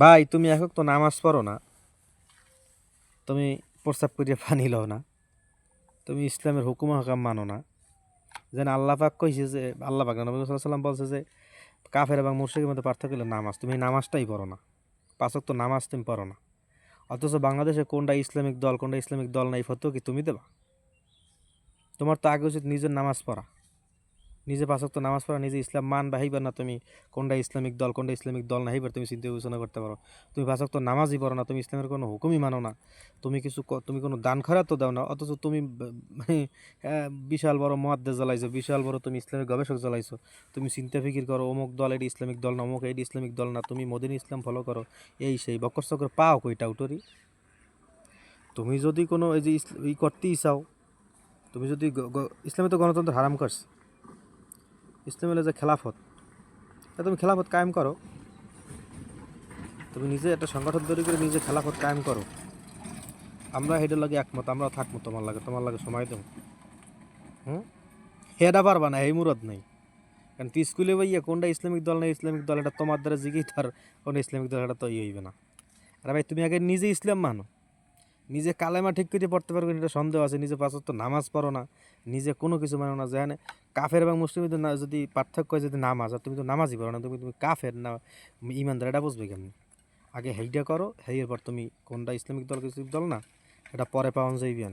ভাই তুমি এখন তো নামাজ পড়ো না, তুমি প্রস্তাব করিয়া পানি লও না, তুমি ইসলামের হুকুম হাকাম মানো না। যেন আল্লাহ পাক কইছে যে, আল্লাহ পাক না, নবী সাল্লাল্লাহু আলাইহি ওয়াসাল্লাম বলছে যে কাফের এবং মুশরিকের মধ্যে পার্থক্য হলো নামাজ। তুমি এই নামাজটাই পড়ো না, পাঁচ ওয়াক্ত নামাজ তুমি পড়ো না। অথচ বাংলাদেশে কোনটা ইসলামিক দল কোনটা ইসলামিক দল না এই ফতোয়া কি তুমি দেবা? তোমার তো আগে উচিত নিজের নামাজ পড়া, নিজে পাঁচ ওয়াক্ত নামাজ পড়া, নিজে ইসলাম মান বা হইবার না তুমি কোনটা ইসলামিক দল কোনটা ইসলামিক দল না হইবার তুমি চিন্তা বিবেচনা করতে পারো। তুমি পাঁচ ওয়াক্ত নামাজই পড়ো না, তুমি ইসলামের কোনো হুকুমই মানো না, তুমি কিছু তুমি কোনো দান খয়রাতও দাও না, অথচ তুমি মানে বিশাল বড় মুহাদ্দিস জ্বালাইছো, বিশাল বড় তুমি ইসলামিক গবেষক জ্বালাইছো। তুমি চিন্তা ফিকির করো অমুক দল এটি ইসলামিক দল না, অমুক এটি ইসলামিক দল না, তুমি মদিনী ইসলাম ফলো করো, এই সেই বকর চকর পাও কইটা উঠরি। তুমি যদি কোনো এই যে ই করতেই চাও, তুমি যদি ইসলামে তো গণতন্ত্র হারাম করছে, ইসলাম হলো যে খেলাফত, তা তুমি খেলাফত কায়েম করো, তুমি নিজে একটা সংগঠন তৈরি করে নিজে খেলাফত কায়েম করো। আমরা হেডের লাগে একমত, আমরাও থাকবো তোমার লাগে সময় দেবো। হুম, হেডা পারবা না, এই মুরত নেই। কারণ তুই স্কুলে বইয়া কোনটা ইসলামিক দল না ইসলামিক দল এটা তোমার দ্বারা জিগেই তার কোনো ইসলামিক দল এটা তো হইবে না। আরে ভাই তুমি আগে নিজে ইসলাম মানো, নিজে কালেমা ঠিক করে পড়তে পারবে এটা সন্দেহ আছে, নিজে পাঁচ ওয়াক্ত নামাজ পড়ো না, নিজে কোনো কিছু মানো না। যেখানে কাফের এবং মুসলিমদের যদি পার্থক্য হয় যদি নামাজ, আর তুমি তো নামাজই পড়ো না, তুমি তুমি কাফের না ইমানদার এটা বুঝবে কেমনি? আগে হেইটা করো, হেইয়ের পর তুমি কোনটা ইসলামিক দল ইসলামিক দল না এটা পরে পাওয়া যাইবে।